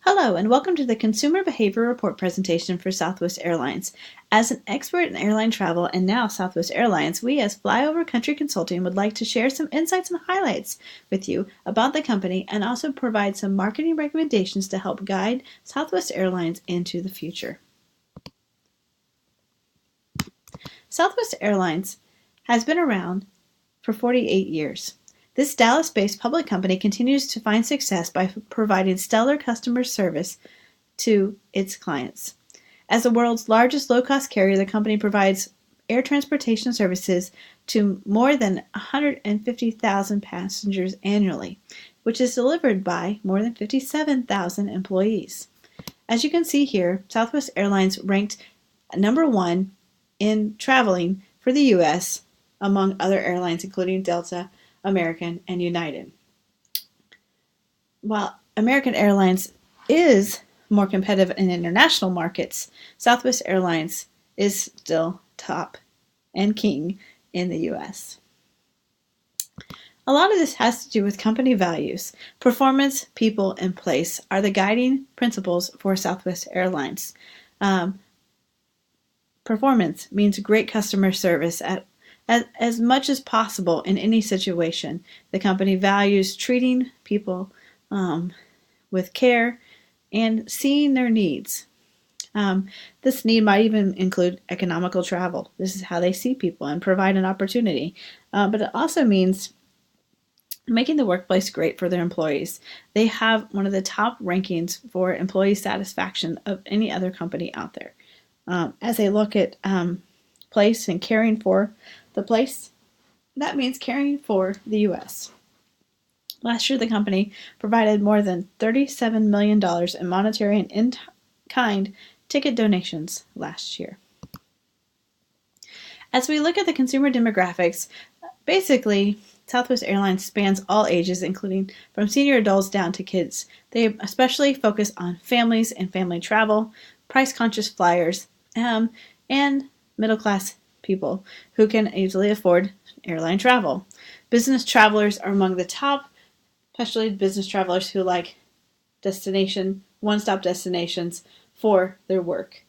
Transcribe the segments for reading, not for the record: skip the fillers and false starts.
Hello, and welcome to the Consumer Behavior Report presentation for Southwest Airlines. As an expert in airline travel and now Southwest Airlines, we as Flyover Country Consulting would like to share some insights and highlights with you about the company and also provide some marketing recommendations to help guide Southwest Airlines into the future. Southwest Airlines has been around for 48 years. This Dallas-based public company continues to find success by providing stellar customer service to its clients. As the world's largest low-cost carrier, the company provides air transportation services to more than 150,000 passengers annually, which is delivered by more than 57,000 employees. As you can see here, Southwest Airlines ranked number one in traveling for the U.S. among other airlines, including Delta, American, and United. While American Airlines is more competitive in international markets, Southwest Airlines is still top and king in the U.S. A lot of this has to do with company values. Performance, people, and place are the guiding principles for Southwest Airlines. Performance means great customer service at as much as possible in any situation. The company values treating people with care and seeing their needs. This need might even include economical travel. This is how they see people and provide an opportunity. But it also means making the workplace great for their employees. They have one of the top rankings for employee satisfaction of any other company out there. As they look at place and caring for the place, that means caring for the U.S. Last year, the company provided more than $37 million in monetary and in-kind ticket donations last year. As we look at the consumer demographics, basically, Southwest Airlines spans all ages, including from senior adults down to kids. They especially focus on families and family travel, price-conscious flyers, and middle-class people who can easily afford airline travel. Business travelers are among the top, especially business travelers who like one-stop destinations for their work.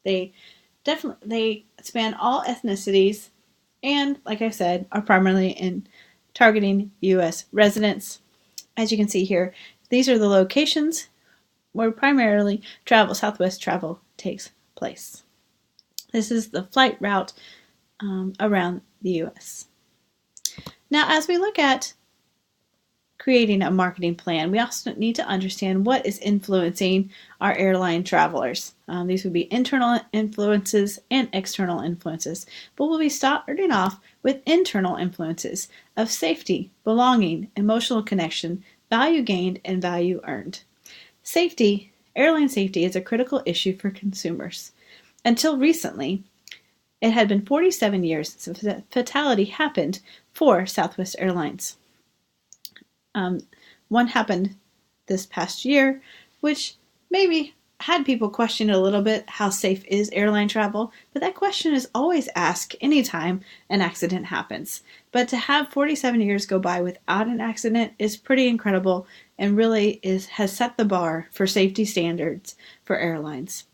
They span all ethnicities and, like I said, are primarily in targeting U.S. residents. As you can see here, these are the locations where primarily Southwest travel takes place. This is the flight route around the U.S. Now, as we look at creating a marketing plan, we also need to understand what is influencing our airline travelers. These would be internal influences and external influences, but we'll be starting off with internal influences of safety, belonging, emotional connection, value gained, and value earned. Safety, airline safety is a critical issue for consumers. Until recently, it had been 47 years since a fatality happened for Southwest Airlines. One happened this past year, which maybe had people question a little bit how safe is airline travel, but that question is always asked anytime an accident happens. But to have 47 years go by without an accident is pretty incredible and really has set the bar for safety standards for airlines.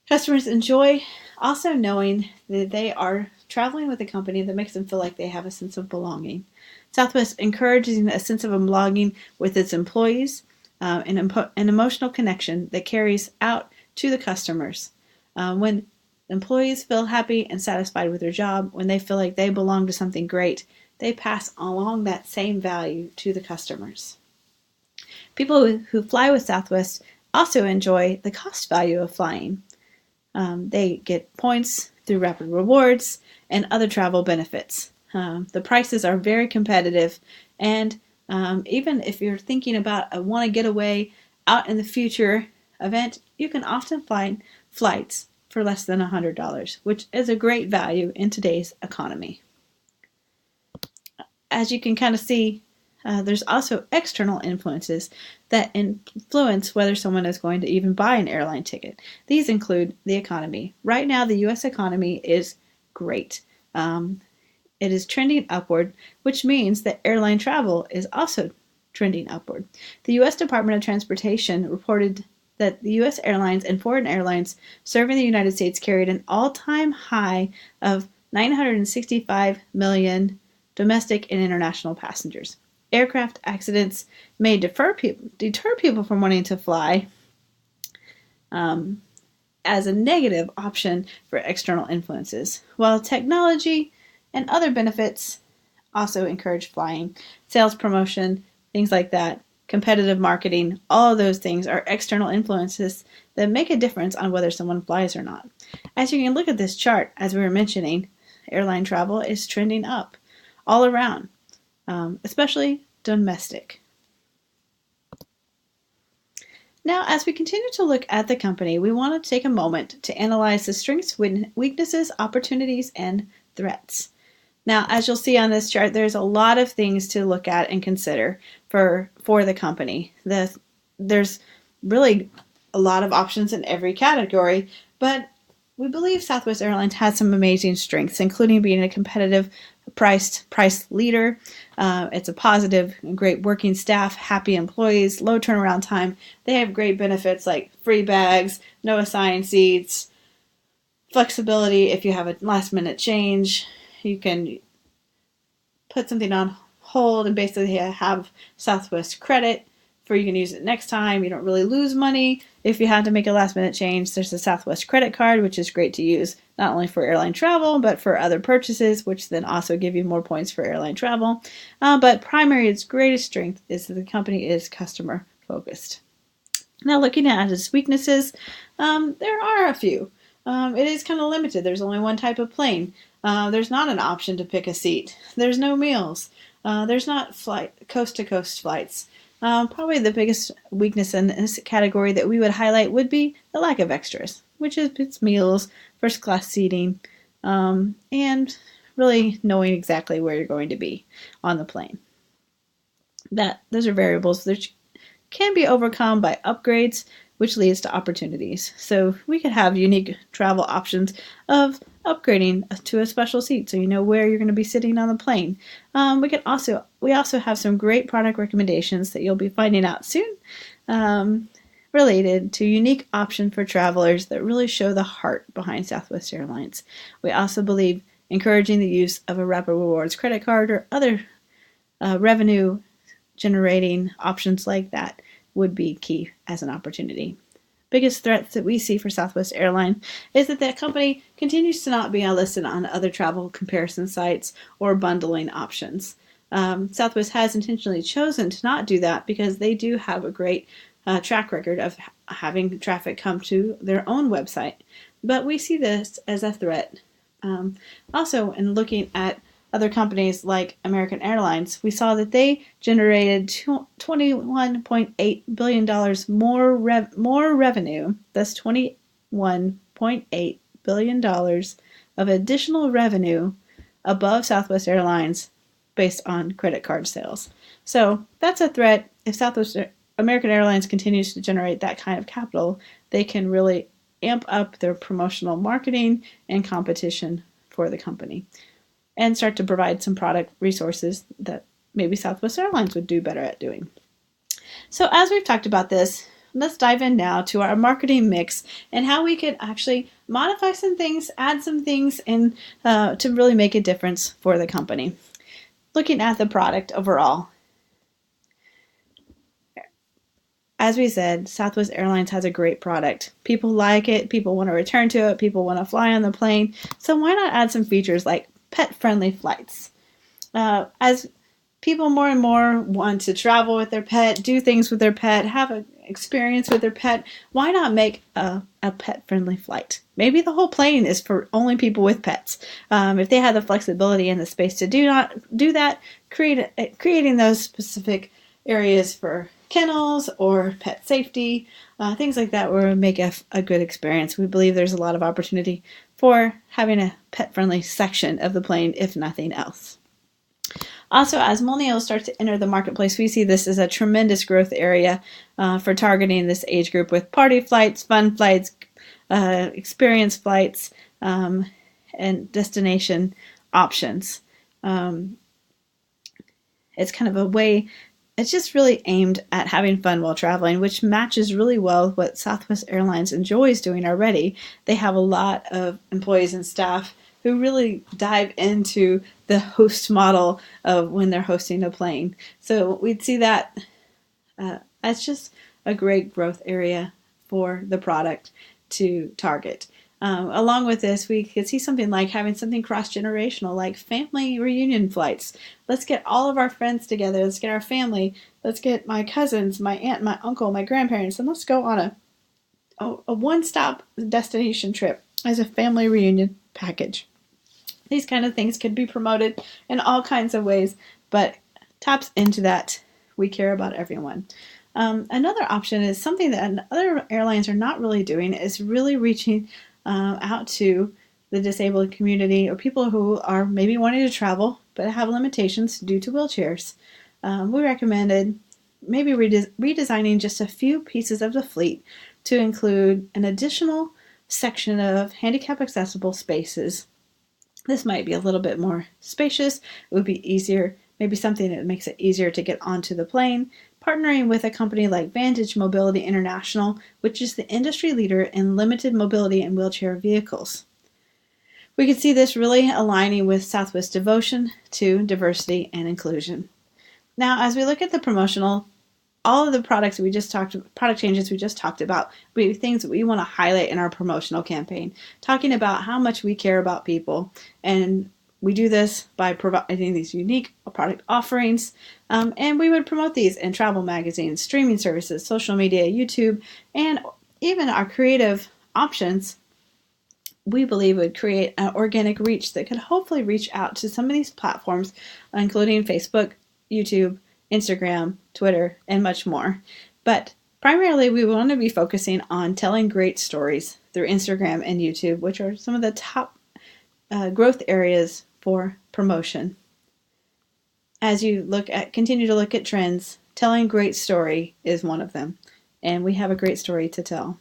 Customers enjoy also knowing that they are traveling with a company that makes them feel like they have a sense of belonging. Southwest encourages a sense of belonging with its employees, an emotional connection that carries out to the customers. When employees feel happy and satisfied with their job, when they feel like they belong to something great, they pass along that same value to the customers. People who fly with Southwest also enjoy the cost value of flying. They get points through Rapid Rewards and other travel benefits. The prices are very competitive, and even if you're thinking about a want to get away out in the future event, you can often find flights for less than $100, which is a great value in today's economy. As you can kind of see, there's also external influences that influence whether someone is going to even buy an airline ticket. These include the economy. Right now, the U.S. economy is great. It is trending upward, which means that airline travel is also trending upward. The U.S. Department of Transportation reported that the U.S. airlines and foreign airlines serving the United States carried an all-time high of 965 million domestic and international passengers. Aircraft accidents may deter people from wanting to fly as a negative option for external influences, while technology and other benefits also encourage flying. Sales promotion, things like that, competitive marketing, all of those things are external influences that make a difference on whether someone flies or not. As you can look at this chart, as we were mentioning, airline travel is trending up all around, especially domestic. Now, as we continue to look at the company, we want to take a moment to analyze the strengths, weaknesses, opportunities, and threats. Now, as you'll see on this chart, there's a lot of things to look at and consider for the company. There's really a lot of options in every category, but we believe Southwest Airlines has some amazing strengths, including being a competitive price leader. It's a positive, great working staff, happy employees, low turnaround time. They have great benefits like free bags, no assigned seats, flexibility if you have a last minute change. You can put something on hold and basically have Southwest credit for you can use it next time. You don't really lose money if you have to make a last minute change. There's a Southwest credit card, which is great to use not only for airline travel, but for other purchases, which then also give you more points for airline travel. But primary, its greatest strength is that the company is customer focused. Now, looking at its weaknesses, there are a few. It is kind of limited. There's only one type of plane. There's not an option to pick a seat. There's no meals. There's not coast-to-coast flights. Probably the biggest weakness in this category that we would highlight would be the lack of extras, which is its meals, first class seating, and really knowing exactly where you're going to be on the plane. Those are variables that can be overcome by upgrades, which leads to opportunities. So we could have unique travel options of upgrading to a special seat so you know where you're going to be sitting on the plane. We also have some great product recommendations that you'll be finding out soon related to unique options for travelers that really show the heart behind Southwest Airlines. We also believe encouraging the use of a Rapid Rewards credit card or other revenue generating options like that would be key as an opportunity. Biggest threats that we see for Southwest Airlines is that company continues to not be listed on other travel comparison sites or bundling options. Southwest has intentionally chosen to not do that because they do have a great track record of having traffic come to their own website. But we see this as a threat. Also, in looking at other companies like American Airlines, we saw that they generated $21.8 billion more revenue. That's $21.8 billion of additional revenue above Southwest Airlines based on credit card sales. So that's a threat. If American Airlines continues to generate that kind of capital, they can really amp up their promotional marketing and competition for the company and start to provide some product resources that maybe Southwest Airlines would do better at doing. So as we've talked about this, let's dive in now to our marketing mix and how we could actually modify some things, add some things, and to really make a difference for the company. Looking at the product overall, as we said, Southwest Airlines has a great product. People like it. People want to return to it. People want to fly on the plane. So why not add some features like pet-friendly flights? As people more and more want to travel with their pet, do things with their pet, have an experience with their pet, why not make a pet-friendly flight? Maybe the whole plane is for only people with pets. If they have the flexibility and the space to do that, creating those specific areas for kennels or pet safety, things like that will make a good experience. We believe there's a lot of opportunity for having a pet-friendly section of the plane, if nothing else. Also, as millennials start to enter the marketplace, we see this as a tremendous growth area for targeting this age group with party flights, fun flights, experience flights, and destination options. It's kind of a way It's just really aimed at having fun while traveling, which matches really well with what Southwest Airlines enjoys doing already. They have a lot of employees and staff who really dive into the host model of when they're hosting a plane. So we'd see that as just a great growth area for the product to target. Along with this, we could see something like having something cross-generational, like family reunion flights. Let's get all of our friends together. Let's get our family. Let's get my cousins, my aunt, my uncle, my grandparents, and let's go on a one-stop destination trip as a family reunion package. These kind of things could be promoted in all kinds of ways, but taps into that we care about everyone. Another option is something that other airlines are not really doing is really reaching out to the disabled community or people who are maybe wanting to travel but have limitations due to wheelchairs. We recommended maybe redesigning just a few pieces of the fleet to include an additional section of handicap accessible spaces. This might be a little bit more spacious. It would be easier, maybe something that makes it easier to get onto the plane. Partnering with a company like Vantage Mobility International, which is the industry leader in limited mobility and wheelchair vehicles. We could see this really aligning with Southwest's devotion to diversity and inclusion. Now, as we look at the promotional, all of the product changes we just talked about will be things that we want to highlight in our promotional campaign, talking about how much we care about people. And we do this by providing these unique product offerings, and we would promote these in travel magazines, streaming services, social media, YouTube, and even our creative options we believe would create an organic reach that could hopefully reach out to some of these platforms, including Facebook, YouTube, Instagram, Twitter, and much more. But primarily, we want to be focusing on telling great stories through Instagram and YouTube, which are some of the top growth areas for promotion. As you continue to look at trends, telling great story is one of them, and we have a great story to tell.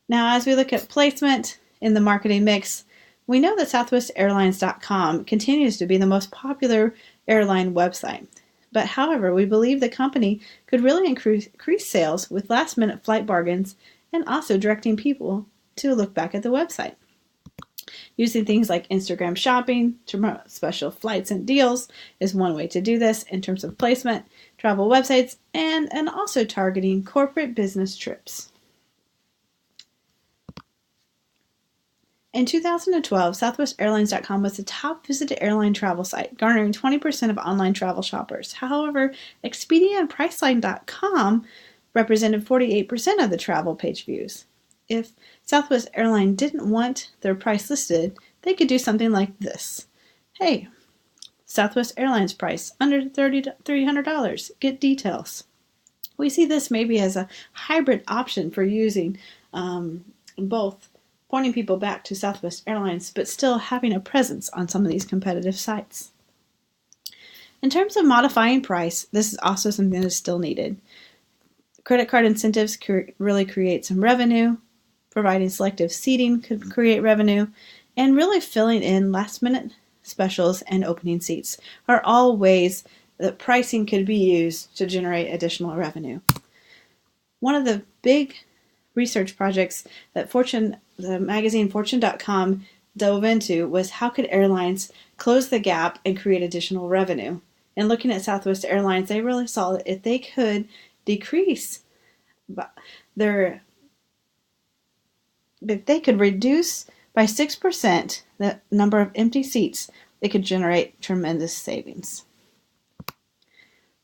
Now, as we look at placement in the marketing mix, we know that SouthwestAirlines.com continues to be the most popular airline website. But however, we believe the company could really increase sales with last-minute flight bargains and also directing people to look back at the website. Using things like Instagram shopping to promote special flights and deals is one way to do this in terms of placement, travel websites, and also targeting corporate business trips. In 2012, SouthwestAirlines.com was the top visited airline travel site, garnering 20% of online travel shoppers. However, Expedia and Priceline.com represented 48% of the travel page views. If Southwest Airlines didn't want their price listed, they could do something like this. Hey, Southwest Airlines price under $300. Get details. We see this maybe as a hybrid option for using both pointing people back to Southwest Airlines, but still having a presence on some of these competitive sites. In terms of modifying price, this is also something that is still needed. Credit card incentives really create some revenue, providing selective seating could create revenue, and really filling in last-minute specials and opening seats are all ways that pricing could be used to generate additional revenue. One of the big research projects that the magazine Fortune.com dove into was how could airlines close the gap and create additional revenue. And looking at Southwest Airlines, they really saw that if they could decrease if they could reduce by 6% the number of empty seats, they could generate tremendous savings.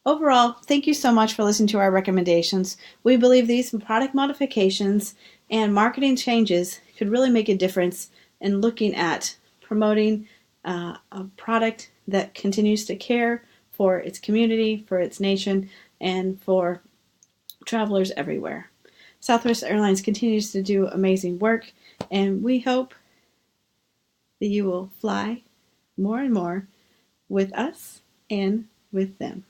Overall, thank you so much for listening to our recommendations. We believe these product modifications and marketing changes could really make a difference in looking at promoting a product that continues to care for its community, for its nation, and for travelers everywhere. Southwest Airlines continues to do amazing work, and we hope that you will fly more and more with us and with them.